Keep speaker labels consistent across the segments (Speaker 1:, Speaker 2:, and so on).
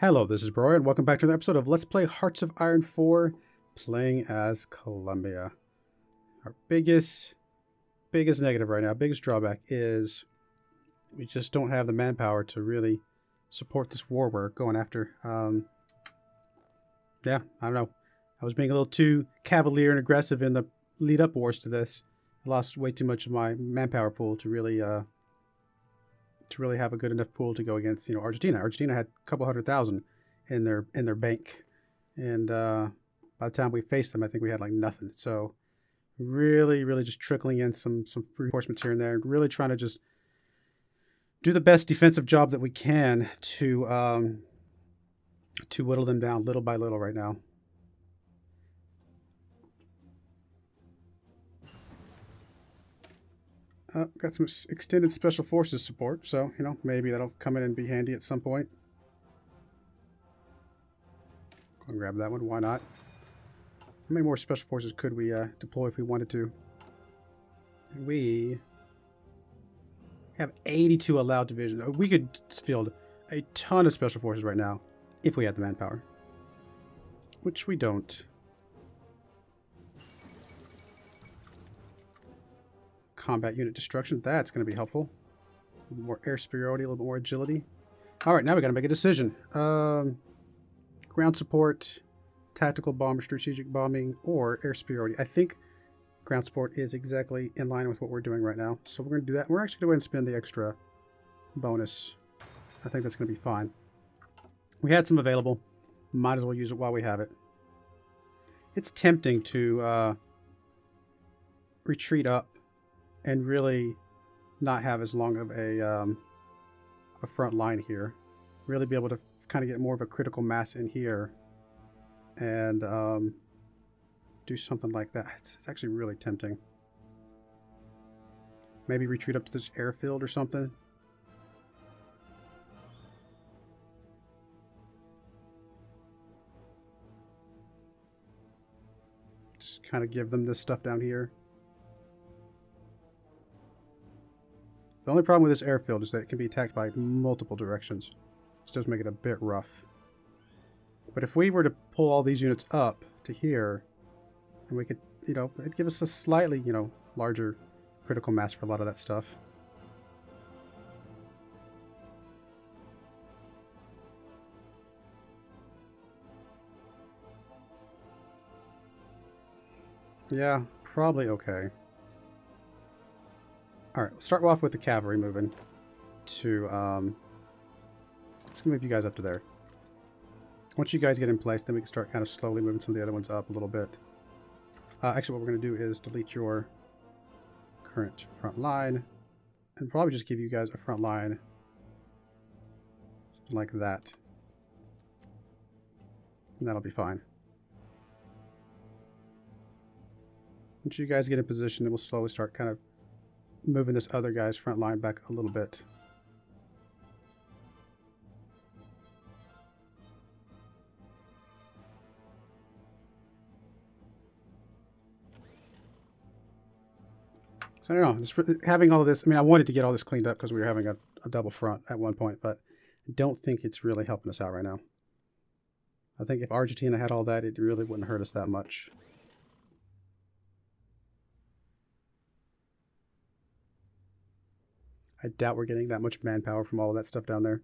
Speaker 1: Hello, this is Broyar, and welcome back to another episode of Let's Play Hearts of Iron 4, playing as Colombia. Our biggest negative right now, biggest drawback is we just don't have the manpower to really support this war we're going after. Yeah, I don't know. I was being a little too cavalier and aggressive in the lead-up wars to this. I lost way too much of my manpower pool to really have a good enough pool to go against, Argentina. Argentina had a couple 100,000 in their bank, and by the time we faced them, I think we had like nothing. So really just trickling in some reinforcements here and there, really trying to just do the best defensive job that we can to whittle them down little by little right now. Got some extended special forces support, so, maybe that'll come in and be handy at some point. Go and grab that one, why not? How many more special forces could we deploy if we wanted to? We have 82 allowed divisions. We could field a ton of special forces right now if we had the manpower, which we don't. Combat unit destruction, that's going to be helpful. A little more air superiority, a little bit more agility. All right, now we got to make a decision. Ground support, tactical bomber, strategic bombing, or air superiority. I think ground support is exactly in line with what we're doing right now, so we're going to do that. We're actually going to go ahead and spend the extra bonus. I think that's going to be fine. We had some available. Might as well use it while we have it. It's tempting to retreat up and really not have as long of a front line here. Really be able to kind of get more of a critical mass in here and do something like that. It's actually really tempting. Maybe retreat up to this airfield or something. Just kind of give them this stuff down here. The only problem with this airfield is that it can be attacked by multiple directions. This does make it a bit rough. But if we were to pull all these units up to here, and we could, it'd give us a slightly, larger critical mass for a lot of that stuff. Yeah, probably okay. Alright, let's start off with the cavalry moving to, just gonna move you guys up to there. Once you guys get in place, then we can start kind of slowly moving some of the other ones up a little bit. Actually, what we're going to do is delete your current front line, and probably just give you guys a front line like that. And that'll be fine. Once you guys get in position, then we'll slowly start kind of moving this other guy's front line back a little bit. So I don't know, having all of this, I wanted to get all this cleaned up because we were having a double front at one point, but I don't think it's really helping us out right now. I think if Argentina had all that, it really wouldn't hurt us that much. I doubt we're getting that much manpower from all of that stuff down there.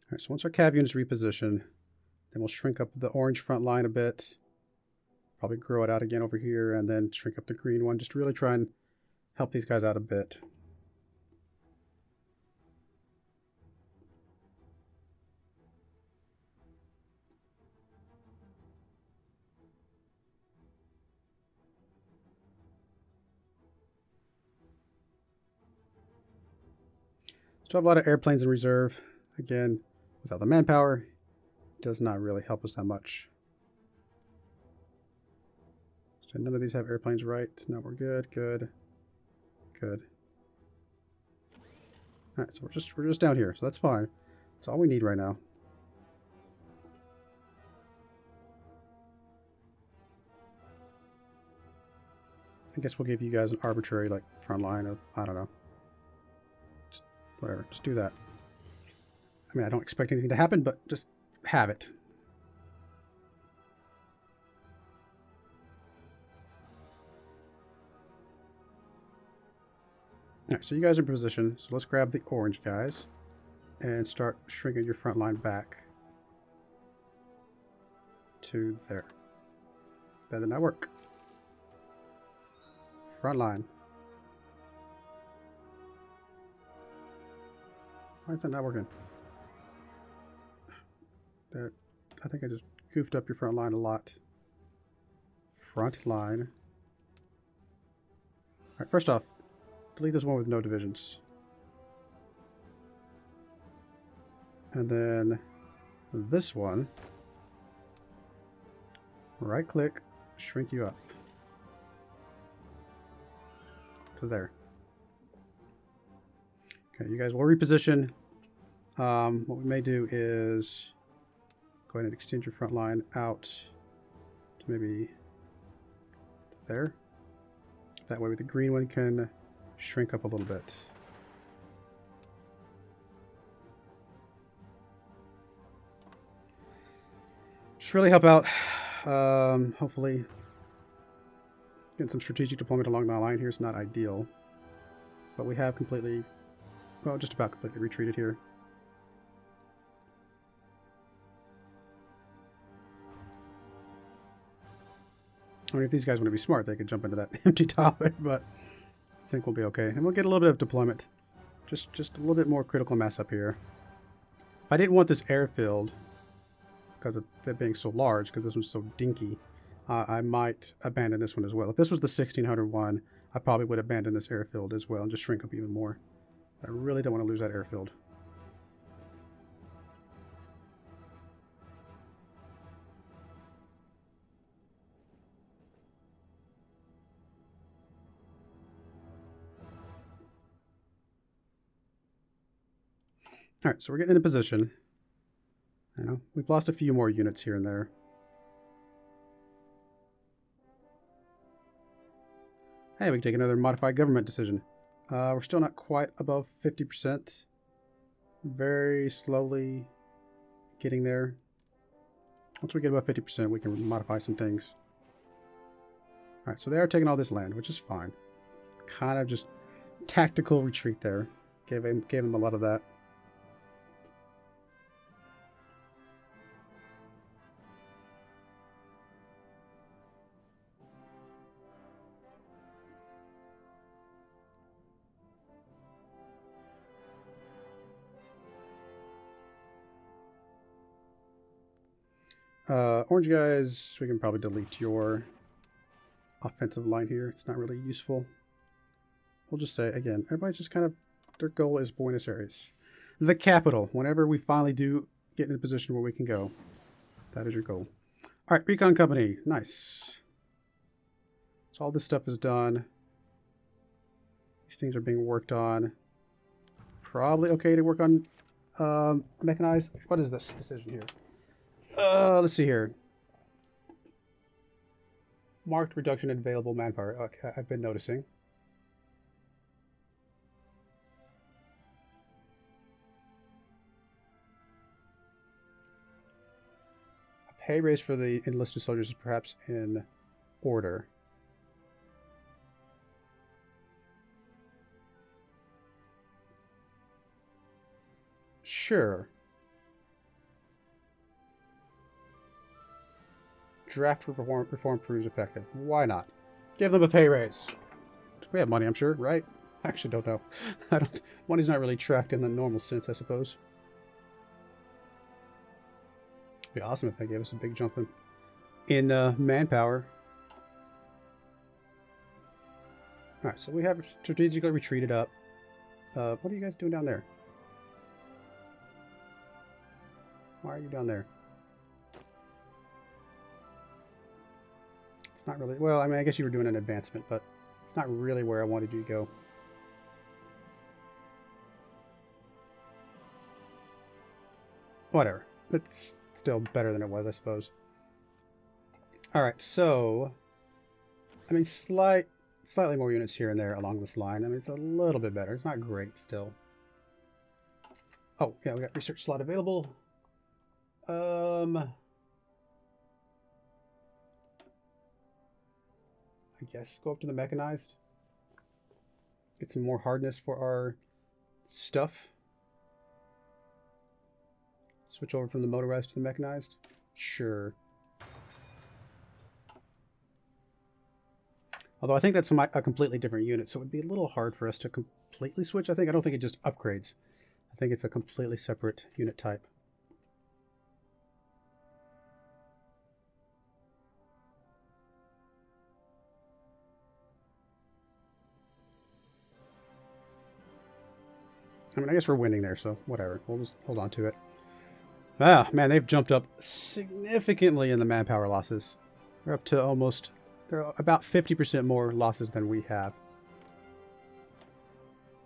Speaker 1: Alright, so once our cav unit is repositioned, then we'll shrink up the orange front line a bit. Probably grow it out again over here, and then shrink up the green one, just to really try and help these guys out a bit. Still have a lot of airplanes in reserve. Again, without the manpower, it does not really help us that much. So none of these have airplanes, right? No, we're good. Alright, so we're just down here, so that's fine. That's all we need right now. I guess we'll give you guys an arbitrary, like, front line of, I don't know. Just whatever. Just do that. I mean, I don't expect anything to happen, but just have it. Alright, so you guys are in position. So let's grab the orange guys and start shrinking your front line back to there. That did not work. Front line. Why is that not working? I think I just goofed up your front line a lot. Front line. Alright, first off, delete this one with no divisions. And then this one, right click, shrink you up to there. Okay, you guys will reposition. What we may do is go ahead and extend your front line out to maybe there. That way the green one can shrink up a little bit. Just really help out. Hopefully getting some strategic deployment along the line here is not ideal, but we have completely, well, just about completely retreated here. I mean, if these guys want to be smart, they could jump into that empty tile there, but I think we'll be okay. And we'll get a little bit of deployment. Just a little bit more critical mass up here. If I didn't want this airfield, because of it being so large, because this one's so dinky, I might abandon this one as well. If this was the 1600 one, I probably would abandon this airfield as well and just shrink up even more. But I really don't want to lose that airfield. All right, so we're getting in a position. I know we've lost a few more units here and there. Hey, we can take another modified government decision. We're still not quite above 50%. Very slowly getting there. Once we get above 50%, we can modify some things. All right, so they are taking all this land, which is fine. Kind of just tactical retreat there. Gave them a lot of that. Orange guys, we can probably delete your offensive line here. It's not really useful. We'll just say, again, everybody just kind of, their goal is Buenos Aires. The capital, whenever we finally do get in a position where we can go. That is your goal. All right, Recon Company, nice. So all this stuff is done. These things are being worked on. Probably okay to work on mechanized. What is this decision here? Let's see here. Marked reduction in available manpower. Okay, I've been noticing. A pay raise for the enlisted soldiers is perhaps in order. Sure. Draft reform proves effective. Why not? Give them a pay raise. We have money, I'm sure, right? I actually don't know. Money's not really tracked in the normal sense, I suppose. It'd be awesome if they gave us a big jump in manpower. Alright, so we have strategically retreated up. What are you guys doing down there? Why are you down there? It's not really... Well, I mean, I guess you were doing an advancement, but it's not really where I wanted you to go. Whatever. It's still better than it was, I suppose. Alright, so... I mean, slight slightly more units here and there along this line. I mean, it's a little bit better. It's not great still. Oh, yeah, we got research slot available. I guess go up to the mechanized. Get some more hardness for our stuff. Switch over from the motorized to the mechanized. Sure. Although I think that's a completely different unit, so it would be a little hard for us to completely switch. I don't think it just upgrades. I think it's a completely separate unit type. I mean, I guess we're winning there, so whatever. We'll just hold on to it. Ah, man, they've jumped up significantly in the manpower losses. They're up to almost... They're about 50% more losses than we have.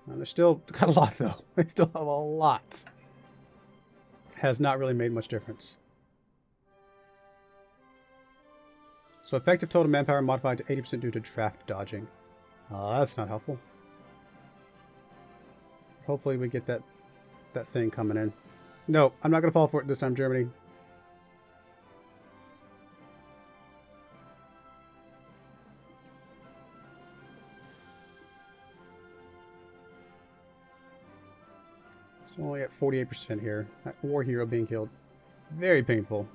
Speaker 1: And they're still got a lot, though. They still have a lot. Has not really made much difference. So effective total manpower modified to 80% due to draft dodging. That's not helpful. Hopefully we get that thing coming in. No, I'm not going to fall for it this time, Germany. It's only at 48% here. That war hero being killed. Very painful.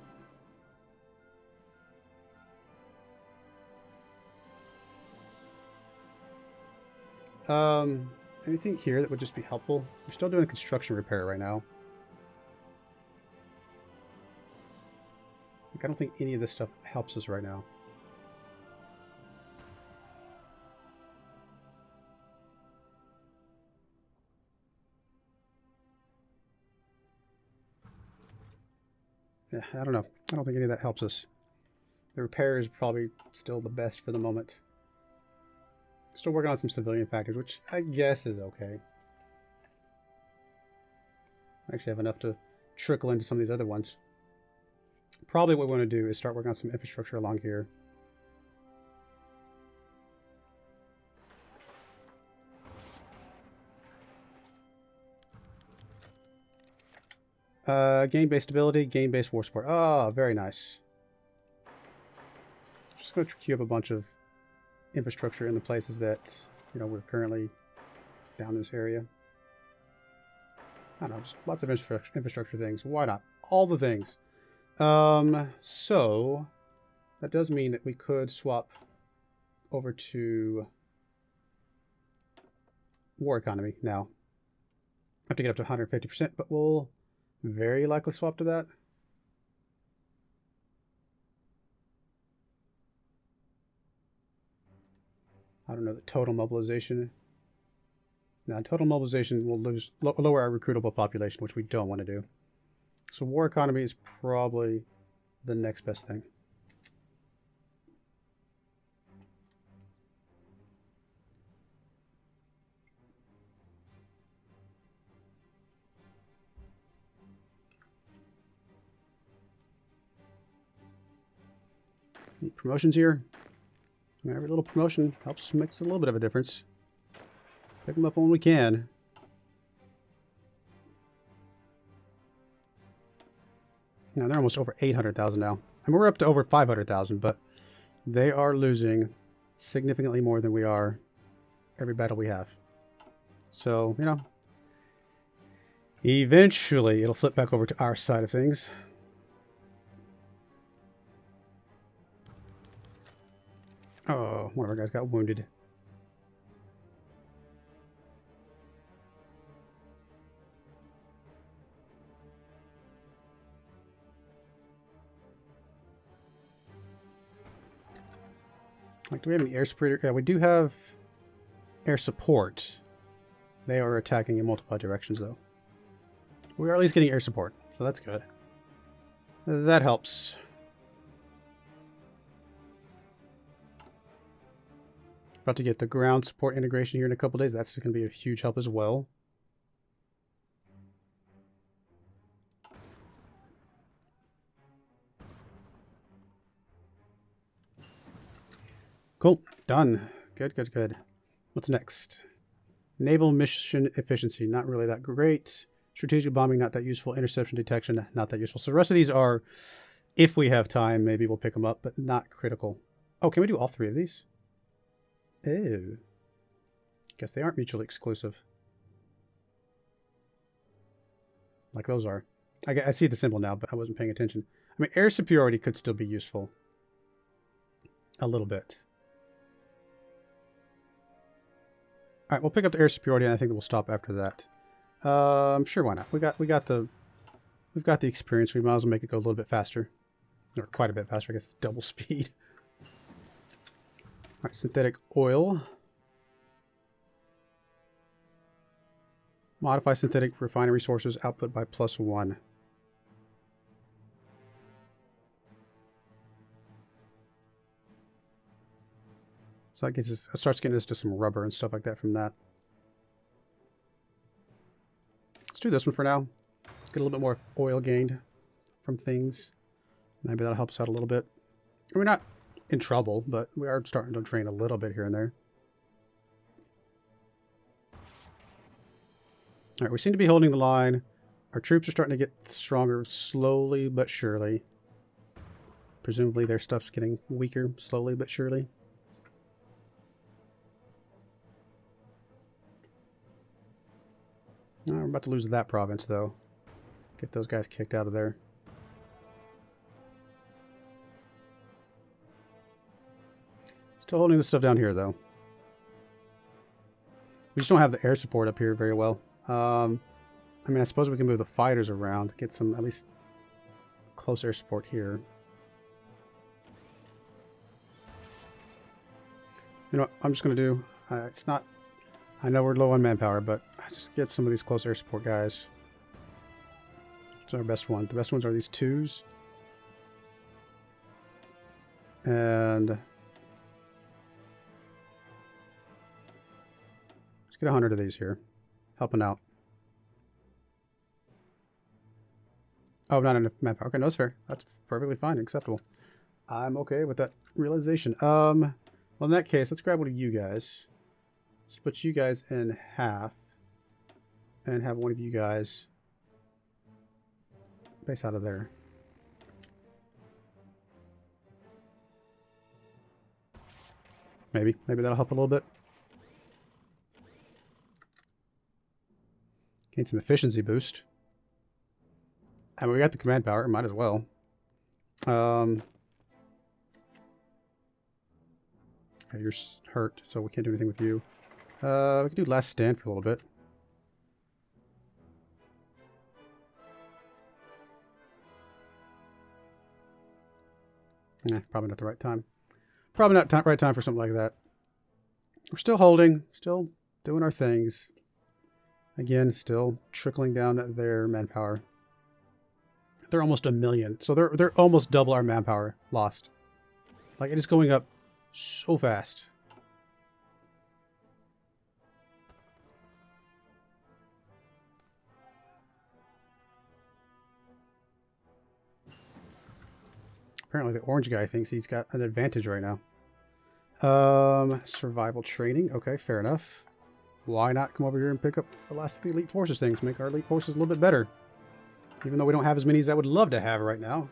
Speaker 1: Anything here that would just be helpful? We're still doing construction repair right now. I don't think any of this stuff helps us right now. Yeah, I don't know. I don't think any of that helps us. The repair is probably still the best for the moment. Still working on some civilian factors, which I guess is okay. I actually have enough to trickle into some of these other ones. Probably what we want to do is start working on some infrastructure along here. Game-based stability, game-based war support. Oh, very nice. Just going to queue up a bunch of infrastructure in the places that, you know, we're currently down this area. I don't know, just lots of infrastructure things. Why not? All the things. So that does mean that we could swap over to war economy now. I have to get up to 150%, but we'll very likely swap to that. I don't know, the total mobilization. Now, total mobilization will lower our recruitable population, which we don't want to do. So war economy is probably the next best thing. Any promotions here? I mean, every little promotion makes a little bit of a difference. Pick them up when we can. Now they're almost over 800,000 now. I mean, we're up to over 500,000, but they are losing significantly more than we are every battle we have. So, you know, eventually it'll flip back over to our side of things. Oh, one of our guys got wounded. Like, do we have any air support? Yeah, we do have air support. They are attacking in multiple directions, though. We are at least getting air support, so that's good. That helps. About to get the ground support integration here in a couple days. That's going to be a huge help as well. Cool. Done. Good, good, good. What's next? Naval mission efficiency, not really that great. Strategic bombing, not that useful. Interception detection, not that useful. So the rest of these are, if we have time, maybe we'll pick them up, but not critical. Oh, can we do all three of these? Ew. Guess they aren't mutually exclusive. Like those are. I see the symbol now, but I wasn't paying attention. I mean, air superiority could still be useful. A little bit. All right, we'll pick up the air superiority, and I think we'll stop after that. Sure, why not? We've got the experience. We might as well make it go a little bit faster, or quite a bit faster. I guess it's double speed. All right, synthetic oil. Modify synthetic refinery sources output by +1. So that starts getting us to some rubber and stuff like that from that. Let's do this one for now. Get a little bit more oil gained from things. Maybe that'll help us out a little bit. We're not in trouble, but we are starting to drain a little bit here and there. All right, we seem to be holding the line. Our troops are starting to get stronger slowly but surely. Presumably their stuff's getting weaker slowly but surely. Oh, we're about to lose that province, though. Get those guys kicked out of there. Still holding this stuff down here, though. We just don't have the air support up here very well. I mean, I suppose we can move the fighters around, get some, at least, close air support here. You know what I'm just going to do? It's not... I know we're low on manpower, but just get some of these close air support guys. It's our best one. The best ones are these 2s. And... let's get 100 of these here. Helping out. Oh, not enough manpower. Okay, no, that's fair. That's perfectly fine. Acceptable. I'm okay with that realization. Well, in that case, let's grab one of you guys. Split you guys in half. And have one of you guys base out of there. Maybe that'll help a little bit. Gain some efficiency boost. I mean, we got the command power. Might as well. Okay, you're hurt, so we can't do anything with you. We can do last stand for a little bit. Nah, probably not the right time. Probably not right time for something like that. We're still holding, still doing our things. Again, still trickling down their manpower. They're almost 1 million, so they're almost double our manpower lost. Like, it is going up so fast. Apparently the orange guy thinks he's got an advantage right now. Survival training. Okay, fair enough. Why not come over here and pick up the last of the elite forces things? Make our elite forces a little bit better. Even though we don't have as many as I would love to have right now.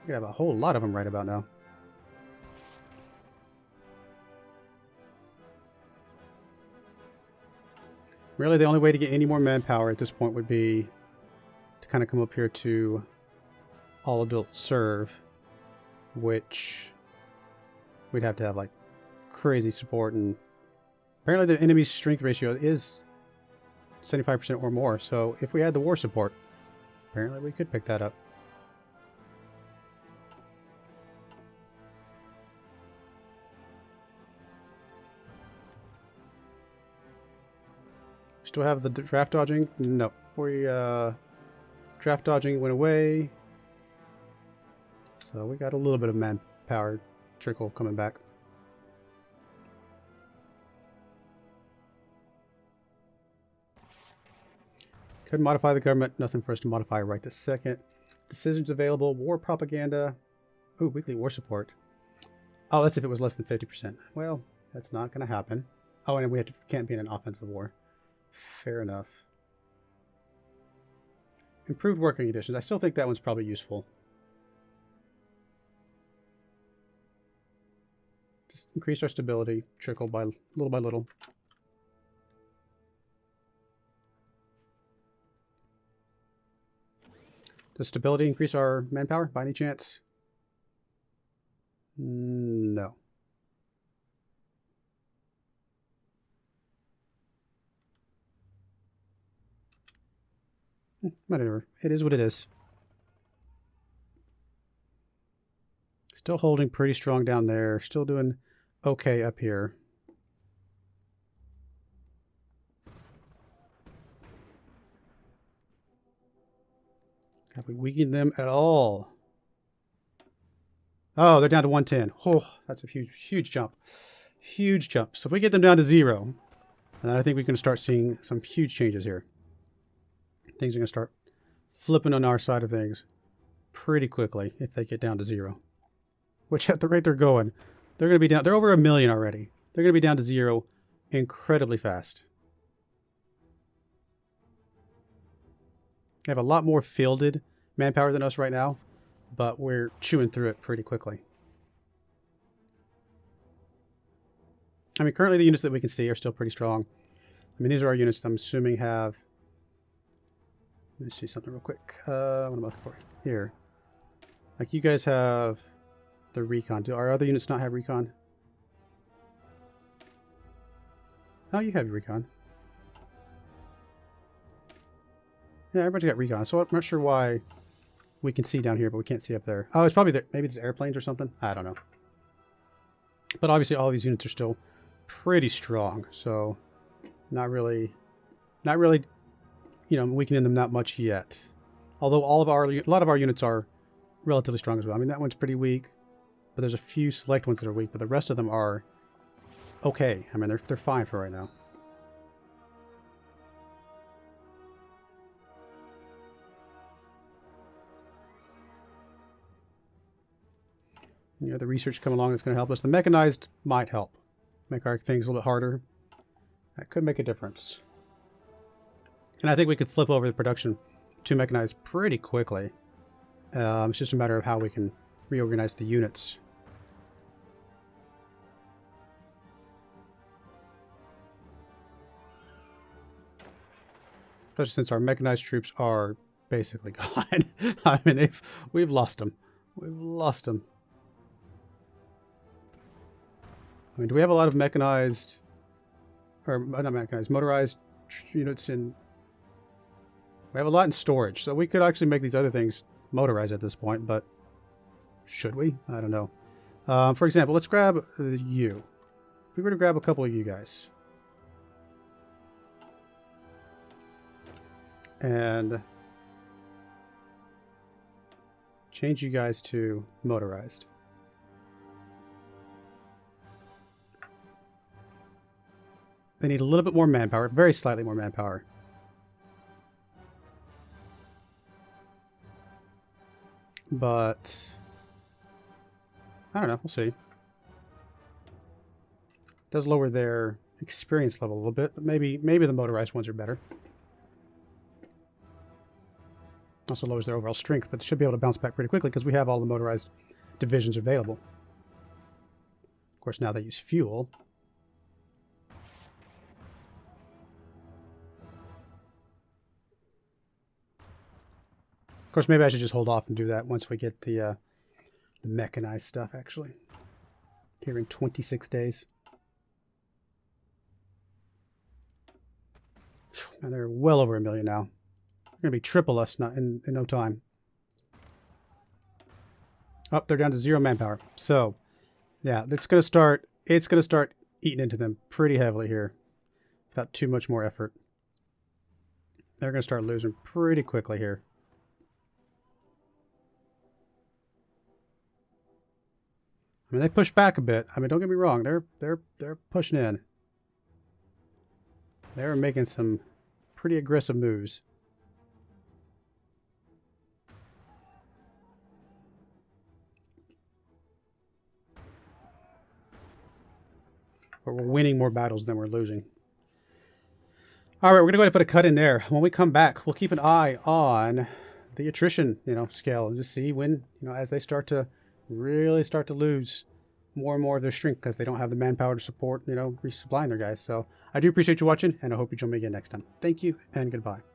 Speaker 1: We could have a whole lot of them right about now. Really, the only way to get any more manpower at this point would be to kind of come up here to all adult serve, which we'd have to have like crazy support, and apparently the enemy's strength ratio is 75% or more, so if we had the war support, apparently we could pick that up. Still have the draft dodging? No. We draft dodging went away. So we got a little bit of manpower trickle coming back. Could modify the government. Nothing for us to modify right this second. Decisions available. War propaganda. Ooh, weekly war support. Oh, that's if it was less than 50%. Well, That's not going to happen. Oh, and we can't be in an offensive war. Fair enough. Improved working conditions. I still think that one's probably useful. Just increase our stability, trickle by little. Does stability increase our manpower by any chance? No. Whatever. It is what it is. Still holding pretty strong down there. Still doing okay up here. Have we weakened them at all? Oh, they're down to 110. Oh, that's a huge jump. Huge jump. So if we get them down to 0, then I think we can start seeing some huge changes here. Things are going to start flipping on our side of things pretty quickly if they get down to 0. Which at the rate they're going, they're going to be down. They're over 1 million already. They're going to be down to 0 incredibly fast. They have a lot more fielded manpower than us right now, but we're chewing through it pretty quickly. I mean, currently the units that we can see are still pretty strong. I mean, these are our units that I'm assuming have... Let me see something real quick. What am I looking for? Here. Like, you guys have the recon. Do our other units not have recon? Oh, you have your recon. Yeah, everybody's got recon. So I'm not sure why we can see down here, but we can't see up there. Oh, it's probably maybe it's airplanes or something. I don't know. But obviously all these units are still pretty strong. So not really, you know, weakening them that much yet. Although a lot of our units are relatively strong as well. I mean, that one's pretty weak, but there's a few select ones that are weak, but the rest of them are okay. I mean, they're fine for right now. You know, the research coming along that's going to help us. The mechanized might help make our things a little bit harder. That could make a difference. And I think we could flip over the production to mechanized pretty quickly. It's just a matter of how we can reorganize the units. Especially since our mechanized troops are basically gone. I mean, we've lost them. We've lost them. I mean, do we have a lot of mechanized, or not mechanized, motorized units in... We have a lot in storage, so we could actually make these other things motorized at this point, but should we? I don't know. For example, let's grab you. If we were to grab a couple of you guys. And change you guys to motorized. They need a little bit more manpower, very slightly more manpower. But I don't know, we'll see. Does lower their experience level a little bit, but maybe the motorized ones are better. Also lowers their overall strength, but they should be able to bounce back pretty quickly because we have all the motorized divisions available. Of course, now they use fuel. Of course, maybe I should just hold off and do that once we get the mechanized stuff, actually. Here in 26 days. And they're well over 1 million now. They're going to be triple us in no time. Oh, they're down to 0 manpower. So, yeah, it's going to start eating into them pretty heavily here. Without too much more effort. They're going to start losing pretty quickly here. I mean, they push back a bit. I mean, don't get me wrong. They're pushing in. They're making some pretty aggressive moves. but we're winning more battles than we're losing. All right, we're going to go ahead and put a cut in there. When we come back, we'll keep an eye on the attrition, scale, and just see when, as they really start to lose more and more of their strength because they don't have the manpower to support, resupplying their guys. So I do appreciate you watching, and I hope you join me again next time. Thank you, and goodbye.